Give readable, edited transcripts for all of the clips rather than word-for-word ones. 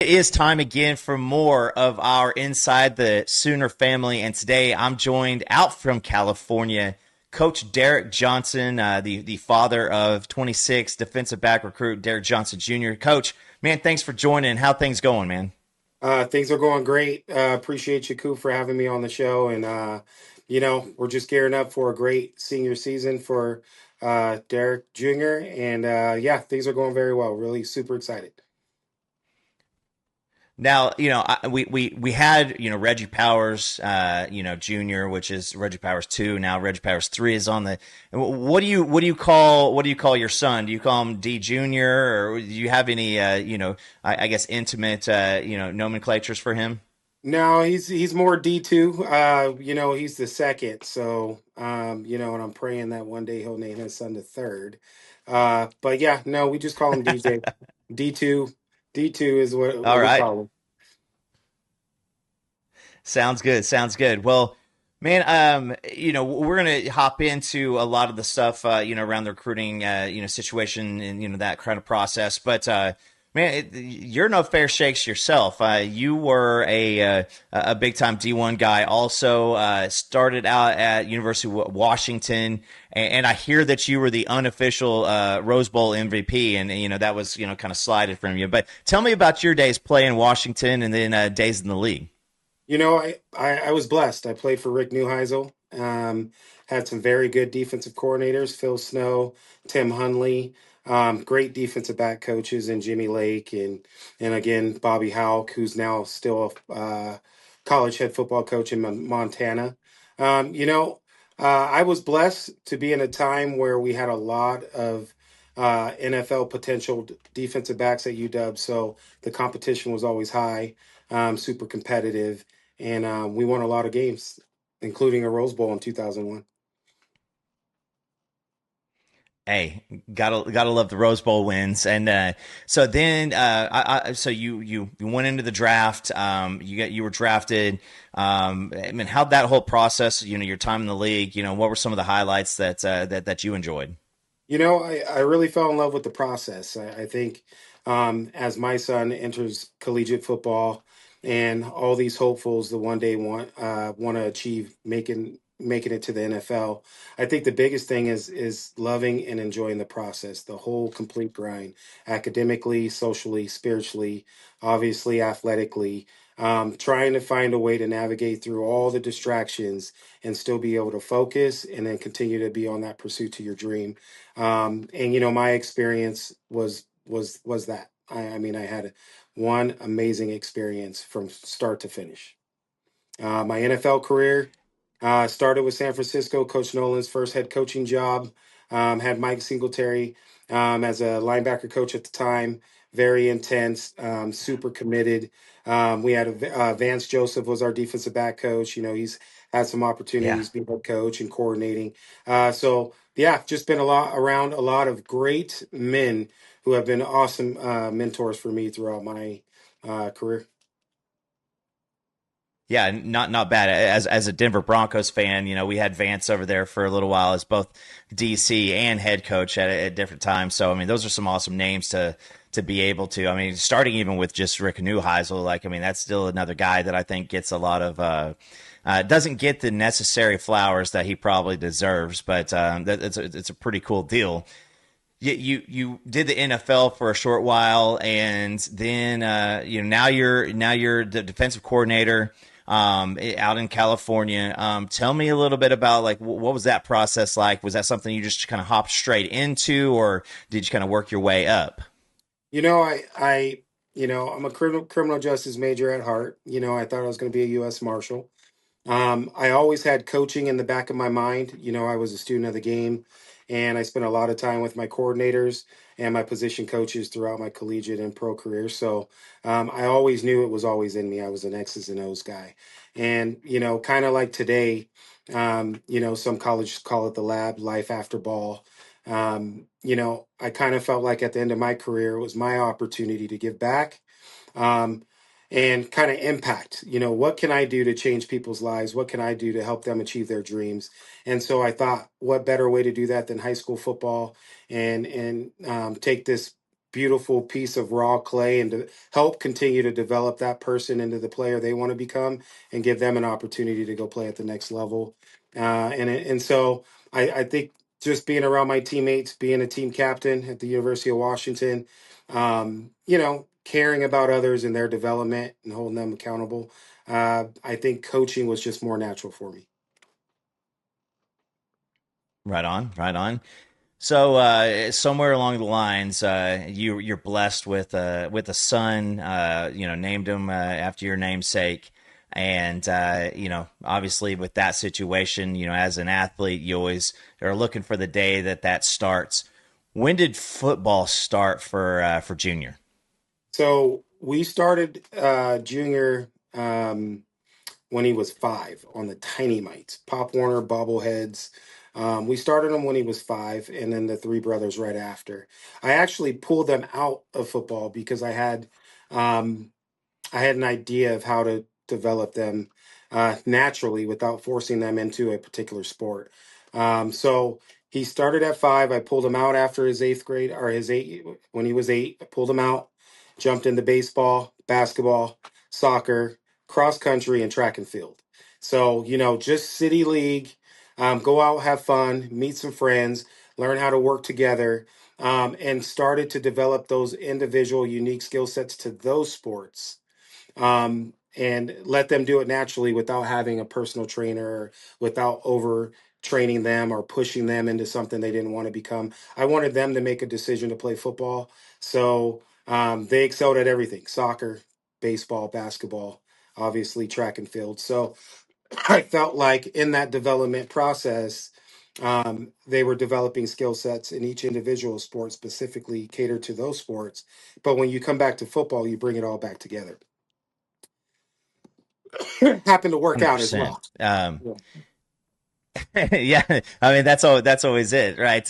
It is time again for more of our Inside the Sooner family. And today I'm joined out from California, Coach Derrick Johnson, the father of 26 defensive back recruit Derrick Johnson Jr. Coach, man, thanks for joining. How things going, man? Things are going great. Appreciate you, Coop, for having me on the show. And, we're just gearing up for a great senior season for Derek Jr. And, things are going very well. Really super excited. Now, we had Reggie Powers, Junior, which is Reggie Powers two. Now Reggie Powers three is on the. What do you call your son? Do you call him D Junior, or do you have any I guess intimate nomenclatures for him? No, he's more D2. He's the second. So, and I'm praying that one day he'll name his son the third. But yeah, no, we just call him DJ. D2. D2 is what All we right. call him. Sounds good. Sounds good. Well, man, we're gonna hop into a lot of the stuff, around the recruiting, situation and that kind of process. But man, you're no fair shakes yourself. You were a big time D1 guy. Also, started out at University of Washington, and I hear that you were the unofficial Rose Bowl MVP, and that was kind of slided from you. But tell me about your days playing Washington, and then days in the league. I was blessed. I played for Rick Neuheisel. Had some very good defensive coordinators, Phil Snow, Tim Hunley, great defensive back coaches, and Jimmy Lake, and again Bobby Houck, who's now still a college head football coach in Montana. I was blessed to be in a time where we had a lot of NFL potential defensive backs at UW, so the competition was always high, super competitive, and we won a lot of games, including a Rose Bowl in 2001. Hey, gotta love the Rose Bowl wins, and so then so you went into the draft. You were drafted. I mean, how'd that whole process? Your time in the league. What were some of the highlights that you enjoyed? I really fell in love with the process. I think as my son enters collegiate football, and all these hopefuls that one day want to achieve making it to the NFL, I think the biggest thing is loving and enjoying the process, the whole complete grind, academically, socially, spiritually, obviously athletically. Trying to find a way to navigate through all the distractions and still be able to focus and then continue to be on that pursuit to your dream. And my experience was that. I mean, I had one amazing experience from start to finish. My NFL career started with San Francisco, Coach Nolan's first head coaching job. Had Mike Singletary as a linebacker coach at the time. Very intense, super committed. We had Vance Joseph was our defensive back coach. He's had some Yeah. opportunities being head coach and coordinating. So yeah, just been a lot around a lot of great men who have been awesome mentors for me throughout my career. Yeah, not bad. As a Denver Broncos fan, we had Vance over there for a little while as both DC and head coach at different times. So I mean, those are some awesome names to be able to. I mean, starting even with just Rick Neuheisel, like I mean, that's still another guy that I think gets a lot of doesn't get the necessary flowers that he probably deserves, but it's a pretty cool deal. You did the NFL for a short while, and then now you're the defensive coordinator out in California. Tell me a little bit about like what was that process like? Was that something you just kind of hopped straight into, or did you kind of work your way up? I'm a criminal justice major at heart. I thought I was going to be a U.S. Marshal. I always had coaching in the back of my mind. I was a student of the game, and I spent a lot of time with my coordinators and my position coaches throughout my collegiate and pro career. So I always knew it was always in me. I was an X's and O's guy. And, kind of like today, some colleges call it the lab, life after ball. I kind of felt like at the end of my career, it was my opportunity to give back. Um, and kind of impact. What can I do to change people's lives? What can I do to help them achieve their dreams? And so I thought, what better way to do that than high school football and take this. beautiful piece of raw clay and to help continue to develop that person into the player they want to become and give them an opportunity to go play at the next level. And so I think just being around my teammates, being a team captain at the University of Washington, caring about others and their development and holding them accountable. I think coaching was just more natural for me. Right on, right on. So somewhere along the lines, you're blessed with a son. Named him after your namesake, and obviously with that situation, as an athlete, you always are looking for the day that starts. When did football start for Junior? So we started junior when he was 5 on the Tiny Mites, Pop Warner bobbleheads. We started him when he was 5, and then the three brothers right after. I actually pulled them out of football because um, I had an idea of how to develop them naturally without forcing them into a particular sport. So he started at 5. I pulled him out after his 8th grade or his eight when he was 8. I pulled him out, jumped into baseball, basketball, soccer, cross country, and track and field. So just city league. Go out, have fun, meet some friends, learn how to work together, and started to develop those individual unique skill sets to those sports, and let them do it naturally without having a personal trainer, or without over training them or pushing them into something they didn't want to become. I wanted them to make a decision to play football. So they excelled at everything: soccer, baseball, basketball, obviously track and field. So I felt like in that development process, they were developing skill sets in each individual sport, specifically catered to those sports. But when you come back to football, you bring it all back together. Happened to work out as 100%. well. Yeah. Yeah, I mean that's always it, right?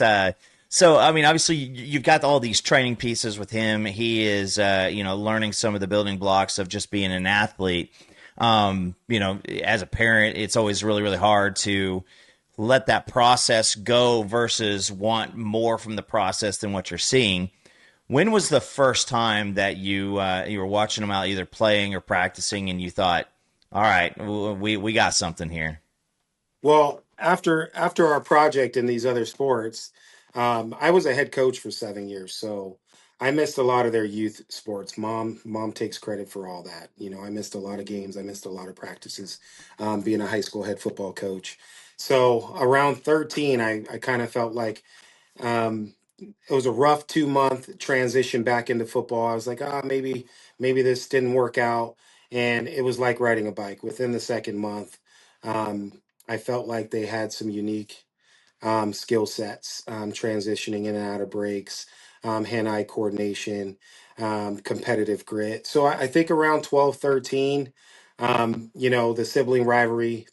So I mean, obviously you've got all these training pieces with him. He is, learning some of the building blocks of just being an athlete. As a parent, it's always really really hard to let that process go versus want more from the process than what you're seeing. When was the first time that you were watching him out either playing or practicing, and you thought, "All right, we got something here"? Well, after our project in these other sports, I was a head coach for 7 years, so I missed a lot of their youth sports. Mom takes credit for all that. I missed a lot of games. I missed a lot of practices, being a high school head football coach. So around 13, I kind of felt like um, it was a rough 2 month transition back into football. I was like, maybe this didn't work out, and it was like riding a bike. Within the second month, um, I felt like they had some unique skill sets, transitioning in and out of breaks, hand-eye coordination, competitive grit. So I think around 12, 13, the sibling rivalry,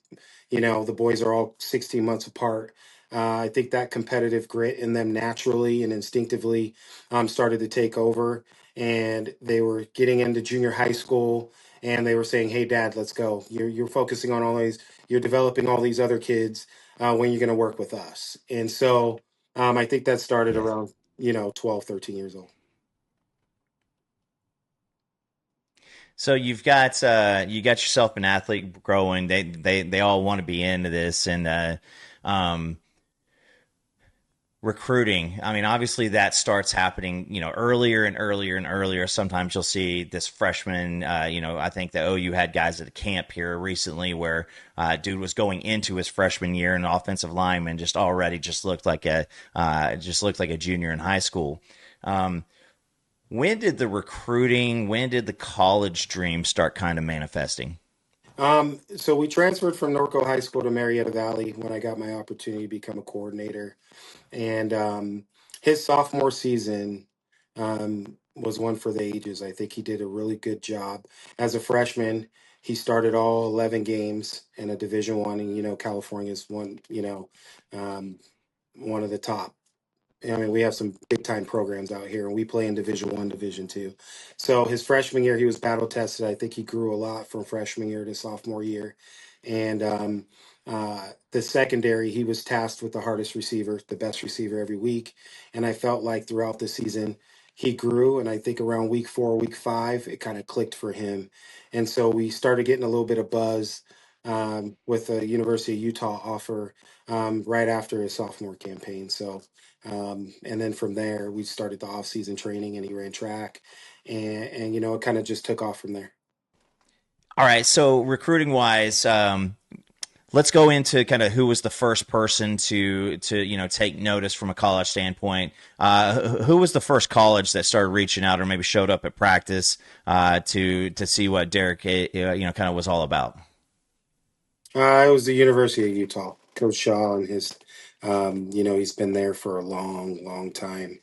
the boys are all 16 months apart. I think that competitive grit in them naturally and instinctively started to take over. And they were getting into junior high school, and they were saying, "Hey, Dad, let's go. You're focusing on all these. You're developing all these other kids. When you're going to work with us?" And so I think that started Yeah. around 12, 13 years old. So you got yourself an athlete growing. They all want to be into this, and um, recruiting. I mean, obviously that starts happening, earlier and earlier and earlier. Sometimes you'll see this freshman. I think the OU had guys at a camp here recently where dude was going into his freshman year, and an offensive lineman just already just looked like a junior in high school. Um, when did the recruiting? When did the college dream start kind of manifesting? So we transferred from Norco High School to Marietta Valley when I got my opportunity to become a coordinator. And his sophomore season was one for the ages. I think he did a really good job. As a freshman, he started all 11 games in a Division One, and California's one, one of the top. I mean, we have some big time programs out here, and we play in Division One, Division Two. So his freshman year, he was battle tested. I think he grew a lot from freshman year to sophomore year, and the secondary, he was tasked with the hardest receiver, the best receiver every week. And I felt like throughout the season, he grew, and I think around week 4, week 5, it kind of clicked for him, and so we started getting a little bit of buzz with the University of Utah offer right after his sophomore campaign. So, and then from there, we started the off-season training, and he ran track, and it kind of just took off from there. All right, so recruiting wise, let's go into kind of who was the first person to take notice from a college standpoint. Who was the first college that started reaching out or maybe showed up at practice to see what Derrick kind of was all about? It was the University of Utah. Coach Shaw and he's been there for a long, long time.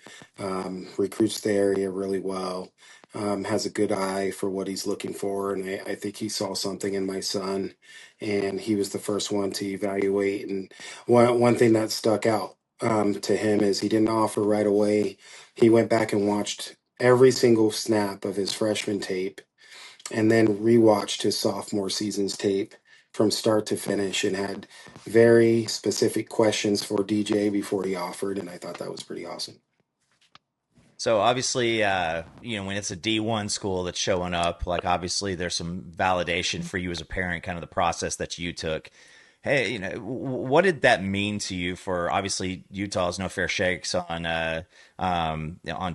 Recruits the area really well. Has a good eye for what he's looking for, and I think he saw something in my son, and he was the first one to evaluate. And one thing that stuck out to him is he didn't offer right away. He went back and watched every single snap of his freshman tape and then rewatched his sophomore season's tape from start to finish and had very specific questions for DJ before he offered, and I thought that was pretty awesome. So obviously, when it's a D1 school that's showing up, like obviously there's some validation for you as a parent, kind of the process that you took. Hey, what did that mean to you? For obviously Utah's no fair shakes on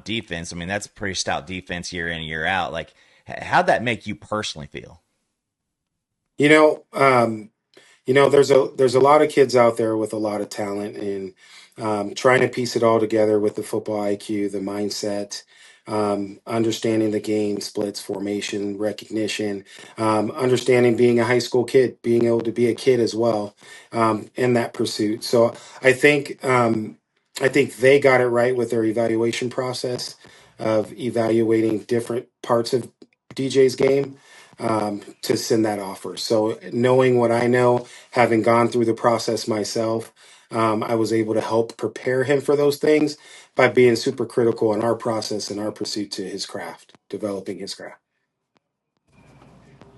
defense. I mean, that's a pretty stout defense year in year out. Like, how'd that make you personally feel? You know, um, there's a lot of kids out there with a lot of talent, and trying to piece it all together with the football IQ, the mindset, understanding the game, splits, formation, recognition, understanding being a high school kid, being able to be a kid as well in that pursuit. So I think I think they got it right with their evaluation process of evaluating different parts of DJ's game to send that offer. So knowing what I know, having gone through the process myself, I was able to help prepare him for those things by being super critical in our process and our pursuit to his craft, developing his craft.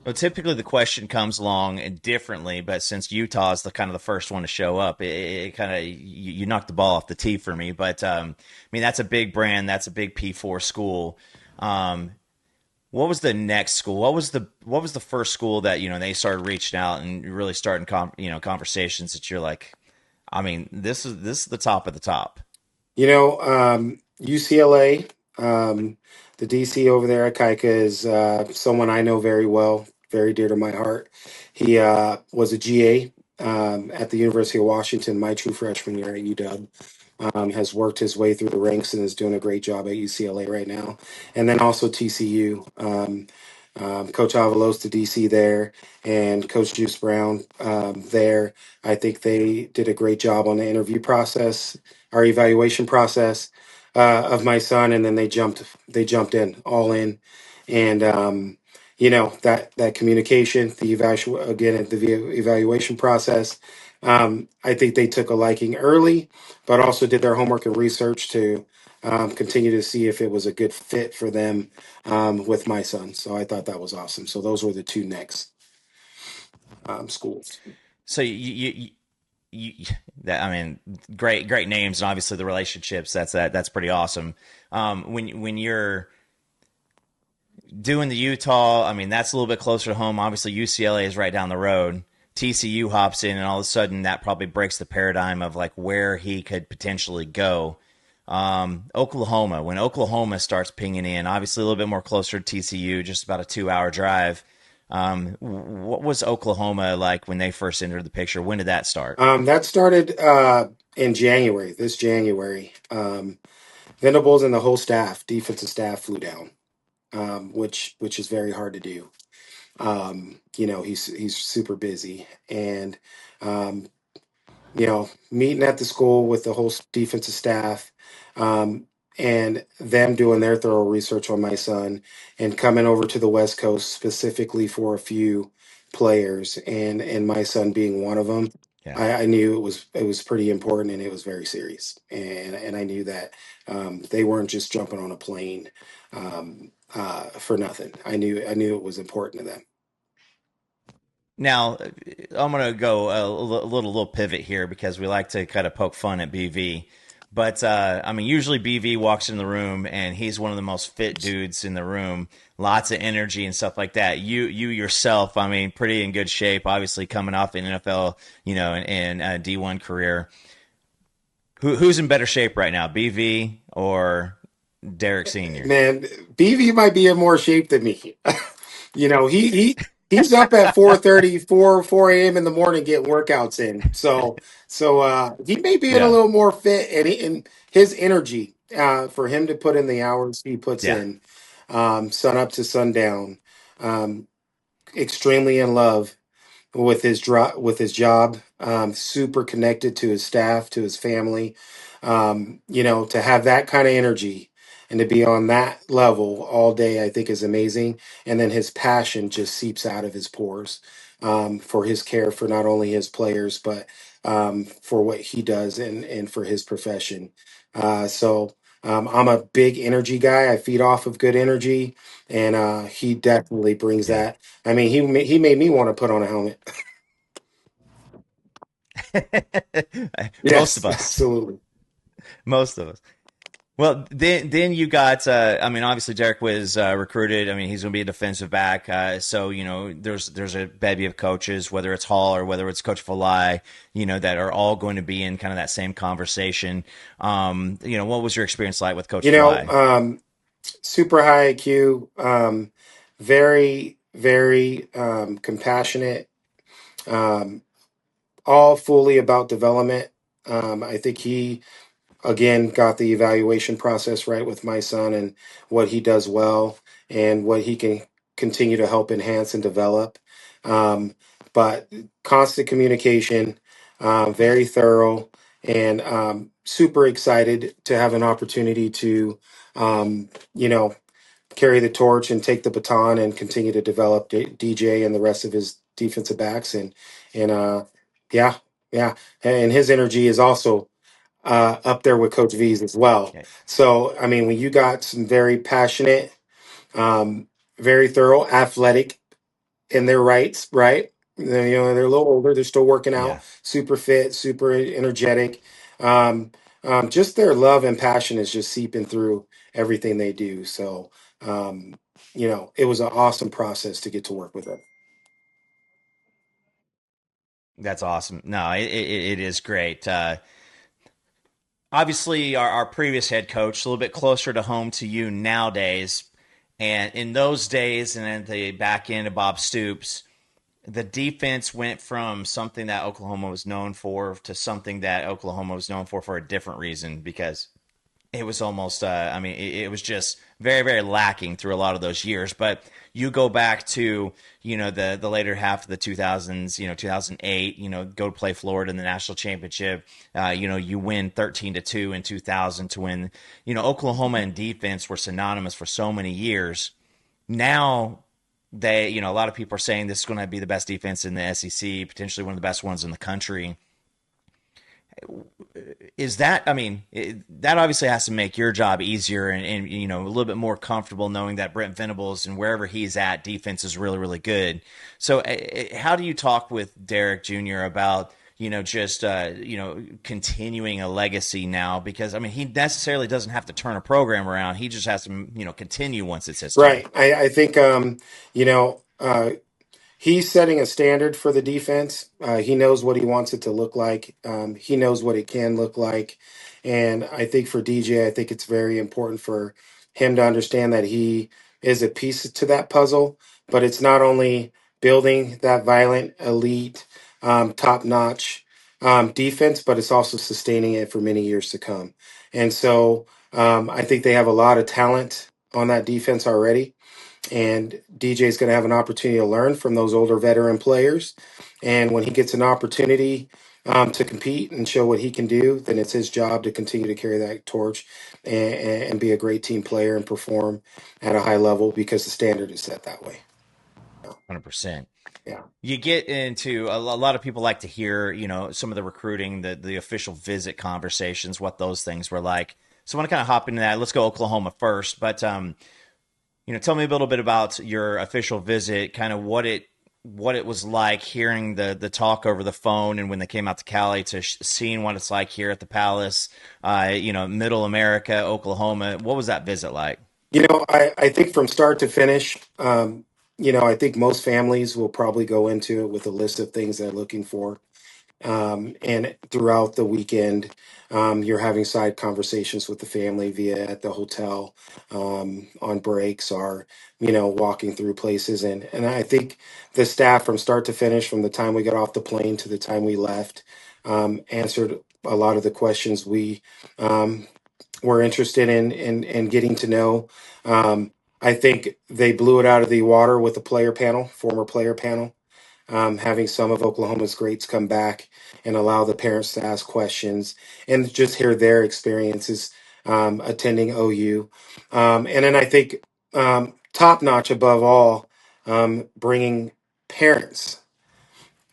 Well, typically the question comes along and differently, but since Utah is the kind of the first one to show up, it kind of you knocked the ball off the tee for me. But I mean, that's a big brand, that's a big P4 school. Um, what was the next school? What was the first school that they started reaching out and really starting conversations that you're like, I mean, this is the top of the top. UCLA, the DC over there at Kaika is someone I know very well, very dear to my heart. He was a GA at the University of Washington my true freshman year at UW. Has worked his way through the ranks and is doing a great job at UCLA right now. And then also TCU. Coach Avalos to DC there, and Coach Juice Brown there. I think they did a great job on the interview process, our evaluation process of my son, and then they jumped in all in, and that communication, the evaluation process. I think they took a liking early, but also did their homework and research to continue to see if it was a good fit for them with my son. So I thought that was awesome. So those were the two next schools. So that I mean, great names and obviously the relationships. That's pretty awesome. When you're doing the Utah, I mean, that's a little bit closer to home. Obviously, UCLA is right down the road. TCU hops in, and all of a sudden, that probably breaks the paradigm of like where he could potentially go. Oklahoma, when Oklahoma starts pinging in, obviously a little bit more closer to TCU, just about a 2 hour drive. What was Oklahoma like when they first entered the picture? When did that start? That started in January, this January. Venables and the whole staff, defensive staff, flew down, which is very hard to do. He's super busy, and um, meeting at the school with the whole defensive staff, and them doing their thorough research on my son and coming over to the West Coast specifically for a few players, and my son being one of them. Yeah. I knew it was pretty important and it was very serious, and I knew that they weren't just jumping on a plane for nothing. I knew it was important to them. Now, I'm going to go a little pivot here because we like to kind of poke fun at BV. But I mean, usually BV walks in the room and he's one of the most fit dudes in the room. Lots of energy and stuff like that. You yourself, I mean, pretty in good shape. Obviously, coming off an NFL, and D1 career. Who's in better shape right now, BV or Derrick Senior? Man, BV might be in more shape than me. He's up at 4:30, 4 a.m. in the morning getting workouts in. So he may be in a Yeah, little more fit, and his energy for him to put in the hours he puts yeah. in, sun up to sundown, um, extremely in love with his job, super connected to his staff, to his family. To have that kind of energy and to be on that level all day, I think is amazing. And then his passion just seeps out of his pores, for his care for not only his players but for what he does and for his profession. I'm a big energy guy. I feed off of good energy, and he definitely brings Yeah. that. I mean, he made me want to put on a helmet. Most of Yes, us. absolutely. Most of us. Well, then you got. I mean, obviously Derek was recruited. I mean, he's going to be a defensive back. So there's a bevy of coaches, whether it's Hall or whether it's Coach Valai, that are all going to be in kind of that same conversation. What was your experience like with Coach You know, Valai? super high IQ, very, very compassionate, um, all fully about development. I think he again got the evaluation process right with my son and what he does well and what he can continue to help enhance and develop. Um, but constant communication, very thorough, and super excited to have an opportunity to, um, you know, carry the torch and take the baton and continue to develop DJ and the rest of his defensive backs and yeah, yeah, and his energy is also up there with Coach V's as well. Okay. So, I mean, when you got some very passionate, um, very thorough, athletic in their rights, right? They're a little older, they're still working out, Yeah. super fit, super energetic. Um, just their love and passion is just seeping through everything they do. So, um, it was an awesome process to get to work with them. That's awesome. No, it is great. Obviously, our previous head coach, a little bit closer to home to you nowadays. And in those days, and at the back end of Bob Stoops, the defense went from something that Oklahoma was known for to something that Oklahoma was known for a different reason because it was almost I mean it was just very very lacking through a lot of those years. But you go back to the later half of the 2000s, 2008, go to play Florida in the national championship. You win 13-2 in 2000 to win. Oklahoma and defense were synonymous for so many years. Now a lot of people are saying this is going to be the best defense in the SEC, potentially one of the best ones in the country. Is that, I mean, that obviously has to make your job easier and a little bit more comfortable knowing that Brent Venables and wherever he's at, defense is really, really good. So how do you talk with Derrick Jr. about, just, continuing a legacy now? Because, I mean, he necessarily doesn't have to turn a program around. He just has to, continue once it's his turn. Right. I think, you know, uh, he's setting a standard for the defense. He knows what he wants it to look like. He knows what it can look like. And I think for DJ, I think it's very important for him to understand that he is a piece to that puzzle, but it's not only building that violent, elite, top notch defense, but it's also sustaining it for many years to come. And so I think they have a lot of talent on that defense already, and DJ is going to have an opportunity to learn from those older veteran players. And when he gets an opportunity to compete and show what he can do, then it's his job to continue to carry that torch and be a great team player and perform at a high level because the standard is set that way. 100%. Yeah. You get into a lot of people like to hear, some of the recruiting, the official visit conversations, what those things were like. So I want to kind of hop into that. Let's go Oklahoma first, but tell me a little bit about your official visit, kind of what it what it was like hearing the talk over the phone, and when they came out to Cali to seeing what it's like here at the Palace, Middle America, Oklahoma. What was that visit like? I think from start to finish, I think most families will probably go into it with a list of things they're looking for. And throughout the weekend, you're having side conversations with the family via at the hotel, on breaks, or walking through places. And I think the staff from start to finish, from the time we got off the plane to the time we left, answered a lot of the questions we um, were interested in getting to know. I think they blew it out of the water with the player panel, former player panel, having some of Oklahoma's greats come back and allow the parents to ask questions and just hear their experiences attending OU. And then I think, top notch above all, bringing parents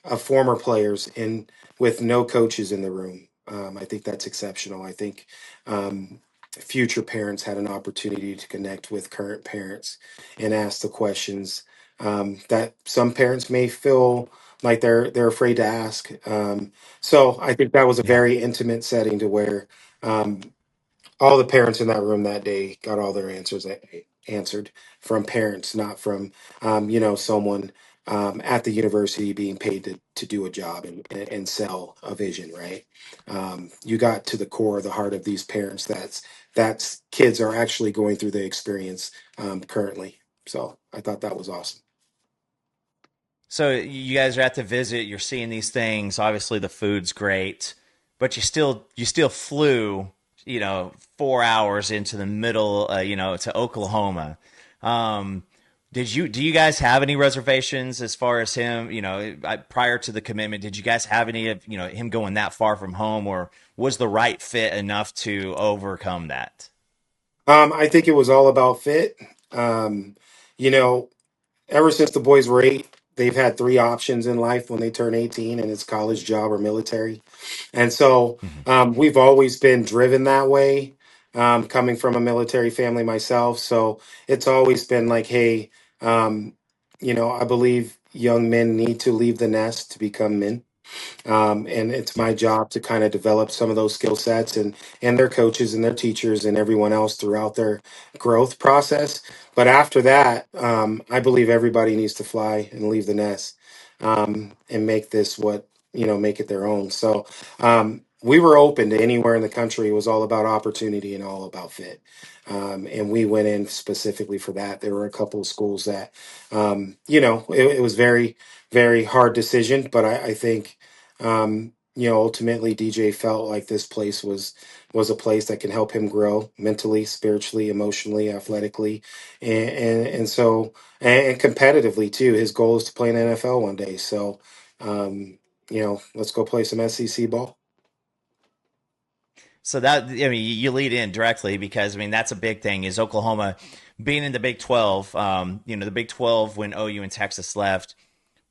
of former players in with no coaches in the room. I think that's exceptional. I think future parents had an opportunity to connect with current parents and ask the questions that some parents may feel like they're afraid to ask. So I think that was a Yeah. very intimate setting to where um, all the parents in that room that day got all their answered from parents, not from someone at the university being paid to do a job and sell a vision, right? You got to the core of the heart of these parents. That's kids are actually going through the experience currently. So I thought that was awesome. So you guys are at the visit. You're seeing these things. Obviously, the food's great, but you still flew 4 hours into the middle to Oklahoma. Um, do you guys have any reservations as far as him? Prior to the commitment, did you guys have any of him going that far from home, or was the right fit enough to overcome that? I think it was all about fit. Um, you know, Ever since the boys were 8, they've had three options in life when they turn 18, and it's college, job, or military. And so Mhm. we've always been driven that way, coming from a military family myself. So it's always been like, hey, I believe young men need to leave the nest to become men. And it's Yeah. my job to kind of develop some of those skill sets and their coaches and their teachers and everyone else throughout their growth process. But after that, I believe everybody needs to fly and leave the nest, and make this make it their own. So we were open to anywhere in the country. It was all about opportunity and all about fit. And we went in specifically for that. There were a couple of schools that, it was very, very hard decision, but I think ultimately DJ felt like this place was a place that can help him grow mentally, spiritually, emotionally, athletically, and competitively too. His goal is to play in the NFL one day. So, let's go play some SEC ball. So that I mean, you lead in directly because I mean that's a big thing is Oklahoma being in the Big 12. The Big 12 when OU and Texas left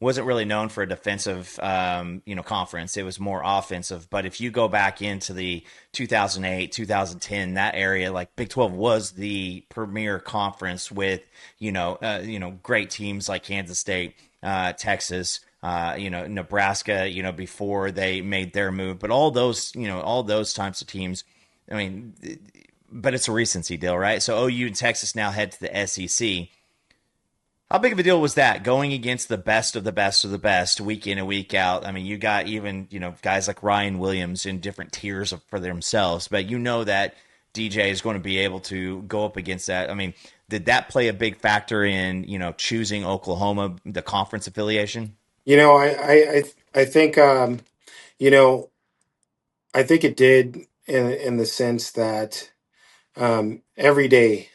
wasn't really known for a defensive, conference. It was more offensive. But if you go back into the 2008, 2010, that area, like Big 12 was the premier conference with, great teams like Kansas State, Texas, Nebraska, before they made their move. But all those types of teams, I mean, but it's a recency deal, right? So OU and Texas now head to the SEC. How big of a deal was that going against the best of the best of the best week in and week out? I mean, you got even, guys like Ryan Williams in different tiers for themselves, but that DJ is going to be able to go up against that. I mean, did that play a big factor in, choosing Oklahoma, the conference affiliation? You know, I think you know I think it did in the sense that every day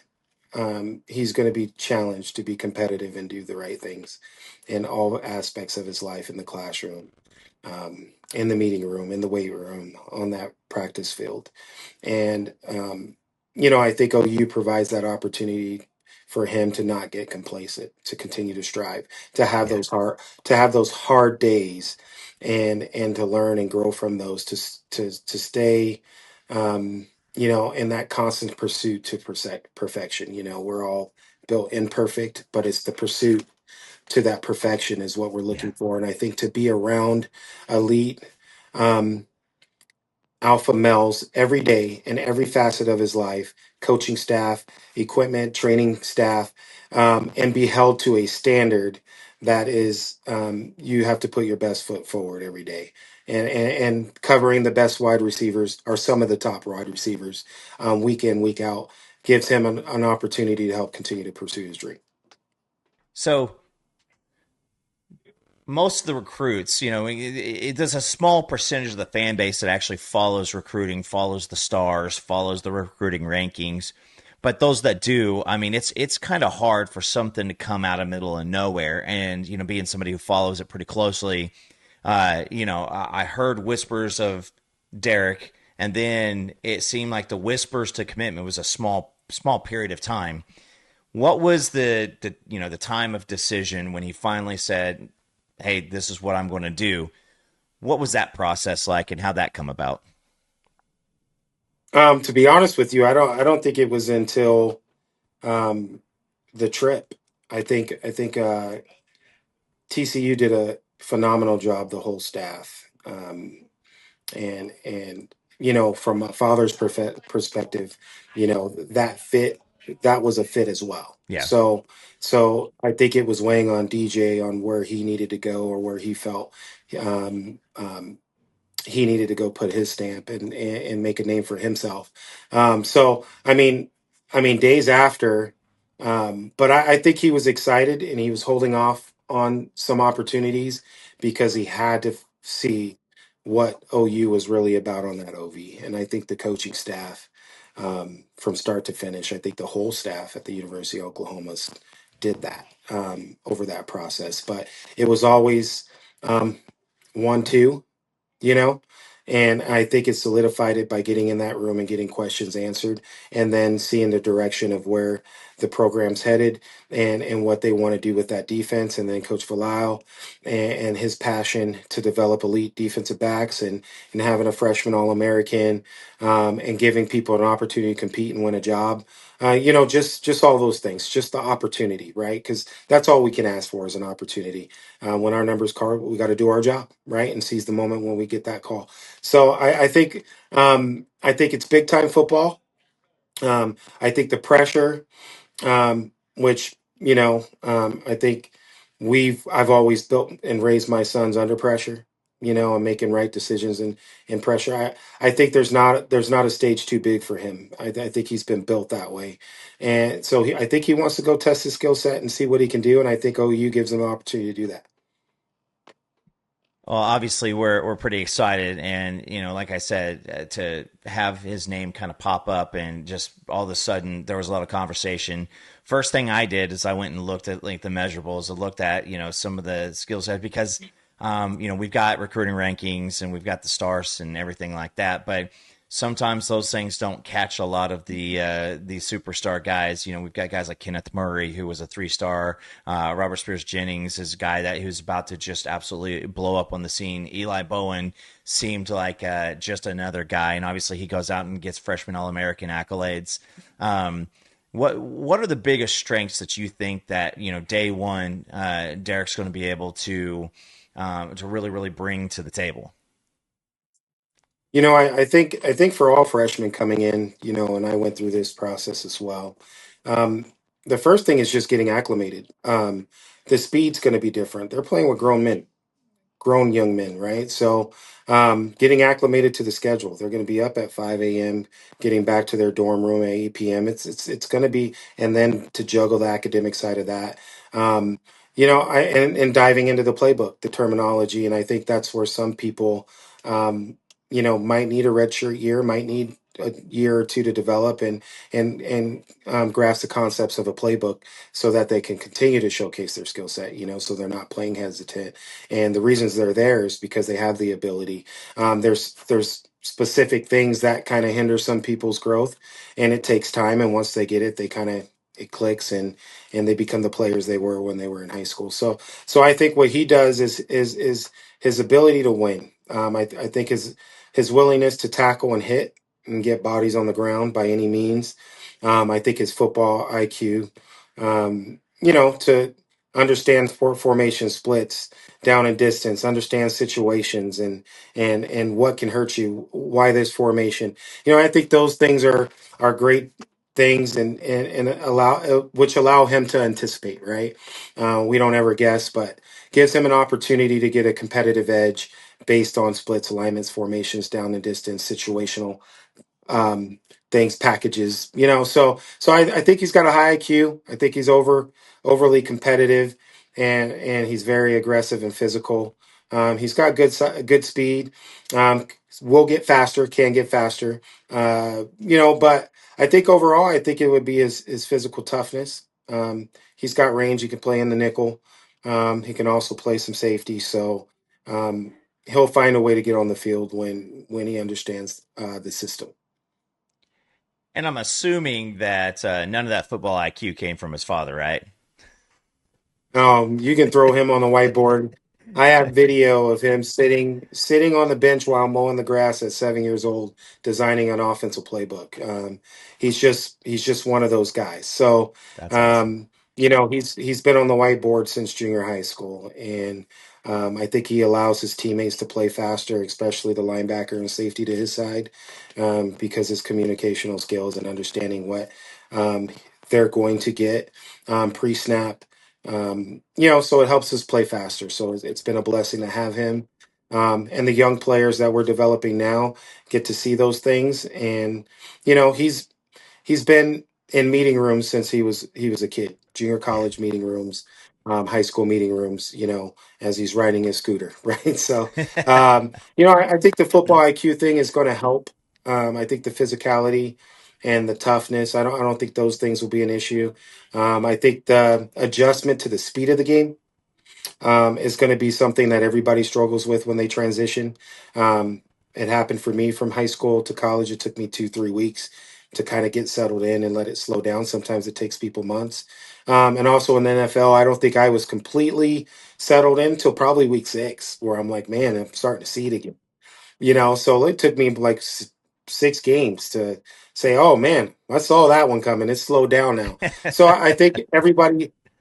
he's going to be challenged to be competitive and do the right things in all aspects of his life, in the classroom, in the meeting room, in the weight room, on that practice field. And, I think OU provides that opportunity for him to not get complacent, to continue to strive, to have Yeah. those hard days, and to learn and grow from those, to stay, in that constant pursuit to perfection. We're all built imperfect, but it's the pursuit to that perfection is what we're Yeah. looking for. And I think to be around elite, um, alpha males every day in every facet of his life, coaching staff, equipment, training staff, and be held to a standard that is, you have to put your best foot forward every day. And covering the best wide receivers or some of the top wide receivers, week in, week out, gives him an opportunity to help continue to pursue his dream. So most of the recruits, there's a small percentage of the fan base that actually follows recruiting, follows the stars, follows the recruiting rankings. But those that do, I mean, it's kind of hard for something to come out of middle of nowhere. And being somebody who follows it pretty closely, I heard whispers of Derrick, and then it seemed like the whispers to commitment was a small period of time. What was the time of decision when he finally said, "Hey, this is what I'm going to do"? What was that process like, and how that come about? To be honest with you, I don't think it was until um, the trip. I think TCU did a phenomenal job, the whole staff, and from a father's perspective, that fit, that was a fit as well. Yeah. So I think it was weighing on DJ on where he needed to go or where he felt um, um, he needed to go put his stamp and make a name for himself. So I mean, days after, but I think he was excited and he was holding off on some opportunities because he had to see what OU was really about on that OV. And I think the coaching staff, from start to finish, I think the whole staff at the University of Oklahoma did that over that process. But it was always um, 1-2, you know and I think it solidified it by getting in that room and getting questions answered, and then seeing the direction of where the program's headed and what they want to do with that defense. And then Coach Valai and his passion to develop elite defensive backs, and having a freshman All-American, and giving people an opportunity to compete and win a job. Just all those things, just the opportunity, right? Because that's all we can ask for is an opportunity. When our numbers card, we got to do our job, right, and seize the moment when we get that call. So I think it's big time football. I think the pressure, which I think I've always built and raised my sons under pressure, and making right decisions and pressure. I think there's not a stage too big for him. I think he's been built that way, and so I think he wants to go test his skill set and see what he can do. And I think OU gives him an opportunity to do that. Well, obviously we're pretty excited, and like I said, to have his name kind of pop up, and just all of a sudden there was a lot of conversation. First thing I did is I went and looked at like the measurables. I looked at some of the skill sets because we've got recruiting rankings and we've got the stars and everything like that, but sometimes those things don't catch a lot of the superstar guys. We've got guys like Kenneth Murray, who was a 3-star. Robert Spears Jennings is a guy that who's about to just absolutely blow up on the scene. Eli Bowen seemed like just another guy, and obviously he goes out and gets freshman All American accolades. What are the biggest strengths that you think that day one Derrick's going to be able to really bring to the table? I think for all freshmen coming in, and I went through this process as well. Um, the first thing is just getting acclimated. The speed's going to be different. They're playing with grown men, grown young men, right? So, getting acclimated to the schedule. They're going to be up at 5 a.m., getting back to their dorm room at 8 p.m. It's going to be, and then to juggle the academic side of that. And diving into the playbook, the terminology, and I think that's where some people, might need a redshirt year, might need a year or two to develop and grasp the concepts of a playbook so that they can continue to showcase their skill set, so they're not playing hesitant. And the reasons they're there is because they have the ability. There's specific things that kind of hinder some people's growth, and it takes time. And once they get it, they kind of it clicks and they become the players they were when they were in high school. So I think what he does is his ability to win. I think his willingness to tackle and hit and get bodies on the ground by any means. I think his football IQ, to understands formation splits, down and distance, understands situations, and what can hurt you, why this formation. I think those things are great things, and allow which allow him to anticipate. Right, we don't ever guess, but gives him an opportunity to get a competitive edge based on splits, alignments, formations, down and distance, situational um, things, packages. I think he's got a high IQ. I think he's overly competitive, and he's very aggressive and physical. He's got good speed. Will get faster, can get faster. But I think overall, I think it would be his physical toughness. He's got range. He can play in the nickel. He can also play some safety. So he'll find a way to get on the field when he understands the system. And I'm assuming that none of that football IQ came from his father, right? You can throw him on the whiteboard. I have video of him sitting on the bench while mowing the grass at 7 years old, designing an offensive playbook. He's just one of those guys. So, That's awesome. um, he's been on the whiteboard since junior high school, and I think he allows his teammates to play faster, especially the linebacker and safety to his side, because his communicational skills and understanding what um, they're going to get pre-snap. So it helps us play faster. So it's been a blessing to have him. And the young players that we're developing now get to see those things. And, he's been in meeting rooms since he was a kid, junior college meeting rooms, high school meeting rooms, as he's riding his scooter, right? So, I think the football IQ thing is going to help. I think the physicality and the toughness, I don't think those things will be an issue. I think the adjustment to the speed of the game is going to be something that everybody struggles with when they transition. Um, it happened for me from high school to college. It took me 2, 3 weeks to kind of get settled in and let it slow down. Sometimes it takes people months. And also in the NFL, I don't think I was completely settled in until probably week 6, where I'm like, man, I'm starting to see it again. So it took me like 6 games to say, oh man, I saw that one coming. It's slowed down now. So I think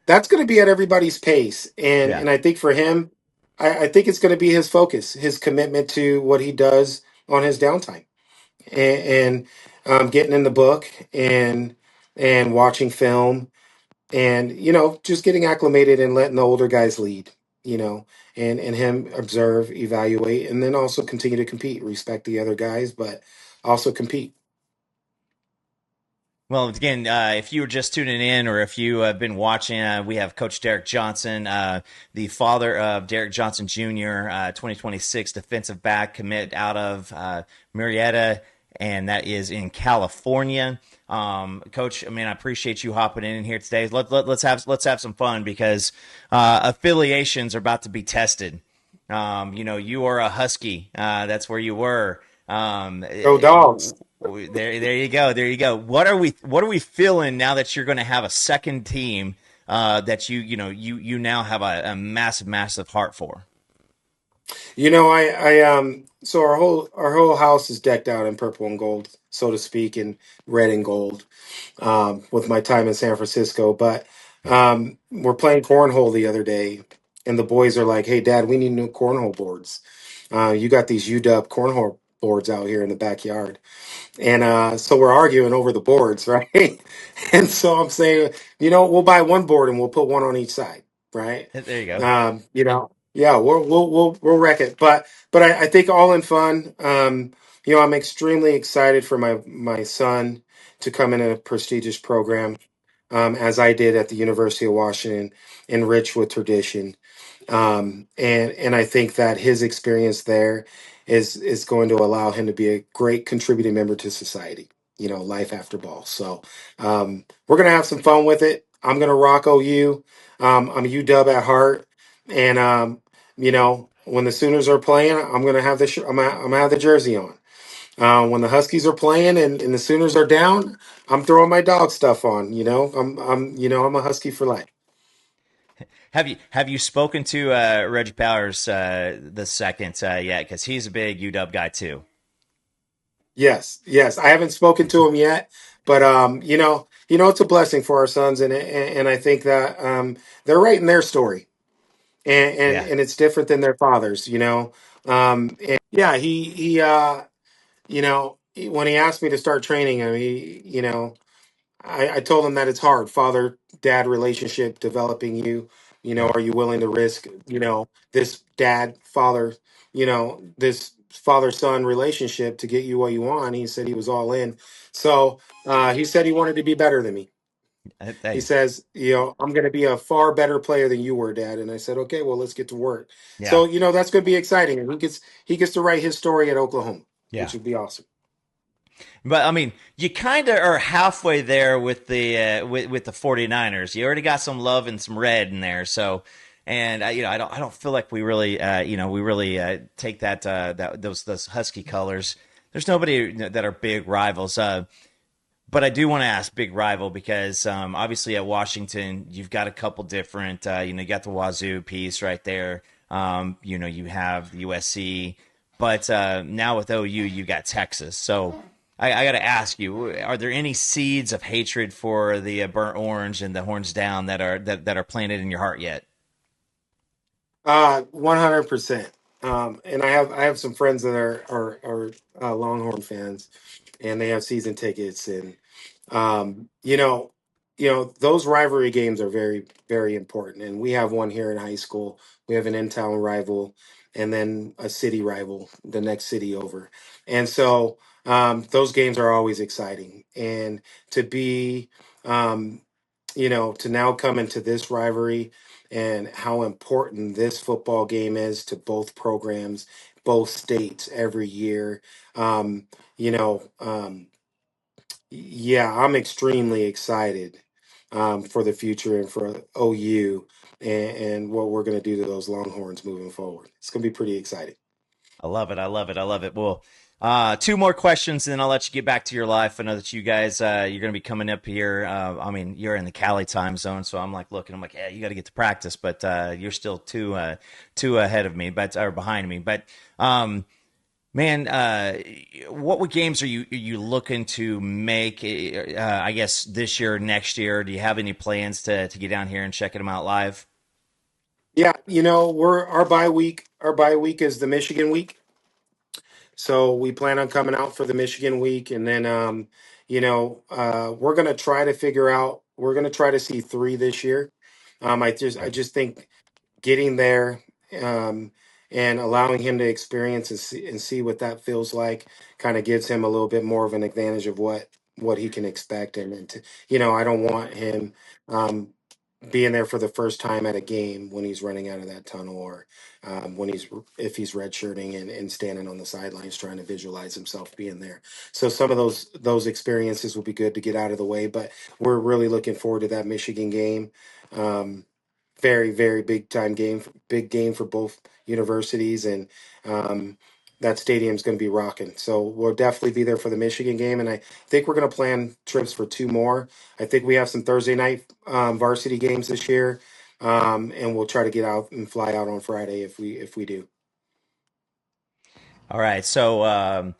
that's going to be at everybody's pace. And, Yeah. and I think for him, I think it's going to be his focus, his commitment to what he does on his downtime, and getting in the book and watching film, and just getting acclimated and letting the older guys lead, you know and him observe, evaluate, and then also continue to compete, respect the other guys, but also compete. Well, again, if you were just tuning in or if you have been watching, we have Coach Derrick Johnson, the father of Derrick Johnson Jr., 2026 defensive back commit out of Murrieta, and that is in California. Coach, I mean, I appreciate you hopping in here today. Let's have some fun because affiliations are about to be tested. You are a Husky. That's where you were. Go dogs. There you go. There you go. What are we feeling now that you're going to have a second team that you now have a massive massive heart for? So our whole house is decked out in purple and gold, so to speak, and red and gold, with my time in San Francisco. But we're playing cornhole the other day, and the boys are like, "Hey, Dad, we need new cornhole boards. You got these UW cornhole boards out here in the backyard." And so we're arguing over the boards, right? And so I'm saying, we'll buy one board and we'll put one on each side, right? There you go. Yeah, we'll wreck it. But I think all in fun. I'm extremely excited for my son to come in a prestigious program, as I did at the University of Washington, enriched with tradition. And I think that his experience there is going to allow him to be a great contributing member to society. Life after ball. So we're gonna have some fun with it. I'm gonna rock OU. I'm a UW at heart, and when the Sooners are playing, I'm gonna have I'm gonna have the jersey on. When the Huskies are playing and the Sooners are down, I'm throwing my dog stuff on. I'm a Husky for life. Have you spoken to Reggie Powers the second yet? Because he's a big UW guy too. Yes, yes. I haven't spoken to him yet, But it's a blessing for our sons, and I think that they're writing their story, and, and Yeah. and it's different than their fathers. And yeah, when he asked me to start training him, I told him that it's hard, father dad relationship developing you. Right. Are you willing to risk, this dad father, this father son relationship to get you what you want? He said he was all in. So he said he wanted to be better than me. He Hey, says, I'm going to be a far better player than you were, Dad. And I said, okay, well, let's get to work. yeah. So that's going to be exciting, and he gets to write his story at Oklahoma, Yeah. which would be awesome. But I mean, you kind of are halfway there with the 49ers. You already got some love and some red in there. So, and I don't feel like we really take those Husky colors. There's nobody that are big rivals. But I do want to ask big rival because obviously at Washington you've got a couple different. You got the Wazoo piece right there. You have the USC, but now with OU you got Texas. So I got to ask you: are there any seeds of hatred for the burnt orange and the horns down that are planted in your heart yet? 100%. And I have some friends that are Longhorn fans, and they have season tickets, and um, you know, those rivalry games are very, very important. And we have one here in high school. We have an in-town rival, and then a city rival, the next city over. And so those games are always exciting. And to be, um, to now come into this rivalry and how important this football game is to both programs, both states every year. Um, you know, um, yeah, I'm extremely excited for the future and for OU and what we're going to do to those Longhorns moving forward. It's going to be pretty exciting. I love it. I love it. I love it. Well, two more questions, and then I'll let you get back to your life. I know that you guys, you're going to be coming up here. I mean, you're in the Cali time zone, so I'm like looking. I'm like, yeah, you got to get to practice, but you're still two ahead of me, but or behind me. But man, what games are you looking to make? I guess this year, next year. Do you have any plans to get down here and checking them out live? Yeah, we're our bye week is the Michigan week. So we plan on coming out for the Michigan week, and then we're gonna try to figure out. We're gonna try to see three this year. I just think getting there um, and allowing him to experience and see what that feels like kind of gives him a little bit more of an advantage of what he can expect, and to, I don't want him. Um, being there for the first time at a game when he's running out of that tunnel, or if he's redshirting and standing on the sidelines trying to visualize himself being there. So some of those experiences will be good to get out of the way, but we're really looking forward to that Michigan game. Um, Very, very big game for both universities, and um, that stadium's going to be rocking. So we'll definitely be there for the Michigan game, and I think we're going to plan trips for two more. I think we have some Thursday night varsity games this year, and we'll try to get out and fly out on Friday if we do. All right, so.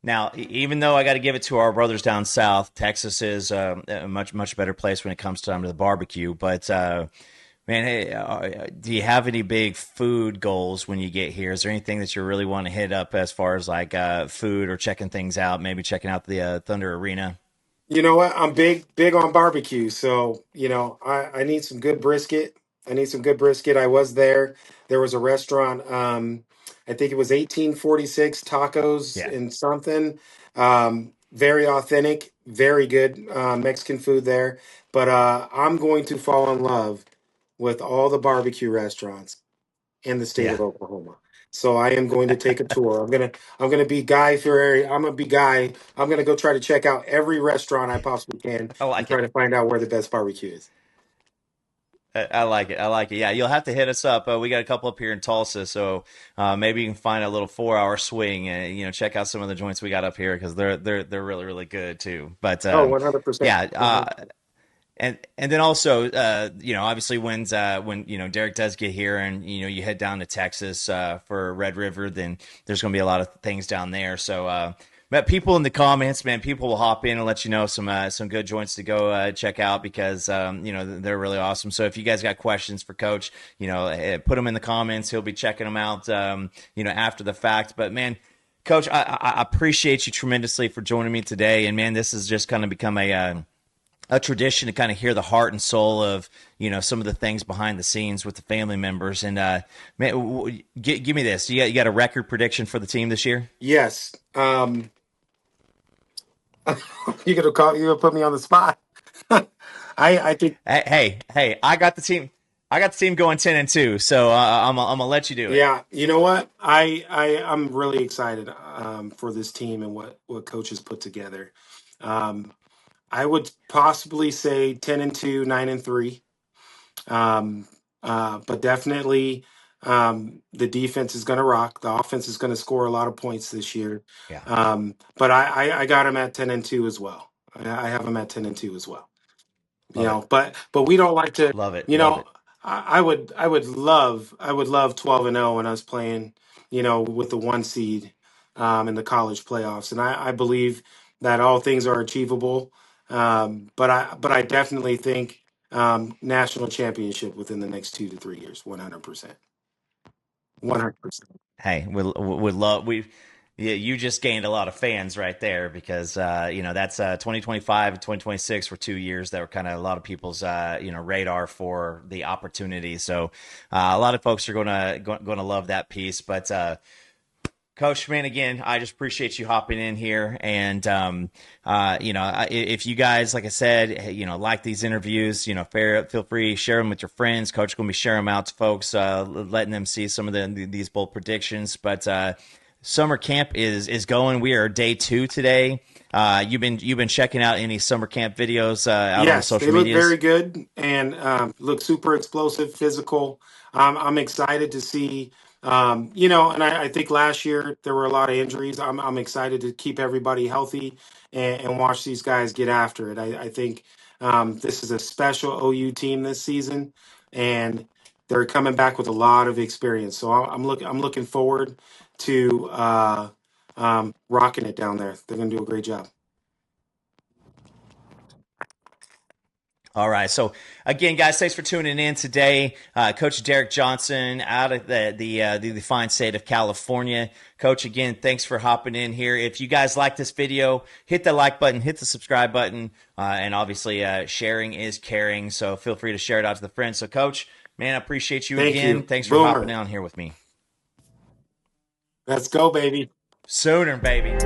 Now, even though I got to give it to our brothers down south, Texas is a much better place when it comes to the barbecue. But man, hey, do you have any big food goals when you get here? Is there anything that you really want to hit up as far as like food or checking things out? Maybe checking out the Thunder Arena. You know what? I'm big on barbecue. So, I need some good brisket. I need some good brisket. I was there. There was a restaurant, I think it was 1846 tacos Yeah, and something. Very authentic, very good Mexican food there. But I'm going to fall in love with all the barbecue restaurants in the state yeah, of Oklahoma. So I am going to take a tour. I'm gonna be Guy Ferrari. I'm gonna be Guy. I'm gonna go try to check out every restaurant I possibly can I and like try it. to find out where the best barbecue is. I like it. I like it. Yeah, you'll have to hit us up. We got a couple up here in Tulsa, so maybe you can find a little 4 hour swing and check out some of the joints we got up here because they're really good too. But Oh, 100%. yeah, 100%. and then also obviously when Derrick does get here and you head down to Texas for Red River, then there's going to be a lot of things down there. So But people in the comments, man, people will hop in and let you know some good joints to go check out because they're really awesome. So if you guys got questions for Coach, put them in the comments. He'll be checking them out, after the fact. But man, Coach, I appreciate you tremendously for joining me today. And man, this has just kind of become a tradition to kind of hear the heart and soul of some of the things behind the scenes with the family members. And man, give me this. You got a record prediction for the team this year? Yes. You gonna put me on the spot. I think. Hey! I got the team. I got the team going 10-2. So I'm gonna let you do it. Yeah, you know what? I'm really excited for this team and what coaches put together. Um, I would possibly say 10-2, 9-3. But definitely the defense is going to rock. The offense is going to score a lot of points this year. Yeah, But I got him at 10-2 as well. I have him at 10-2 as well. love it, But we don't like to, love it, you love know, it. I would love 12-0 and us playing, with the 1 seed in the college playoffs. And I believe that all things are achievable. But I definitely think national championship within the next 2 to 3 years, 100%. 100%. Hey, we love we. Yeah, you just gained a lot of fans right there because that's 2025 and 2026 were 2 years that were kind of a lot of people's radar for the opportunity. So a lot of folks are going to love that piece. But Coach, man, again, I just appreciate you hopping in here. And, if you guys, like I said, like these interviews, feel free, share them with your friends. Coach is going to be sharing them out to folks, letting them see some of these bold predictions. But summer camp is going. We are day 2 today. You've been checking out any summer camp videos out on the Yes, they social look medias? very good and look super explosive, physical. I'm excited to see, and I think last year there were a lot of injuries. I'm excited to keep everybody healthy and watch these guys get after it. I think this is a special OU team this season, and they're coming back with a lot of experience. So I'm looking forward to rocking it down there. They're going to do a great job. All right. So again, guys, thanks for tuning in today. Coach Derrick Johnson out of the fine state of California. Coach, again, thanks for hopping in here. If you guys like this video, hit the like button, hit the subscribe button, and obviously sharing is caring. So feel free to share it out to the friends. So, Coach, man, I appreciate you Thank again. you. Thanks for hopping Boomer. down here with me. Let's go, baby. Sooner, baby.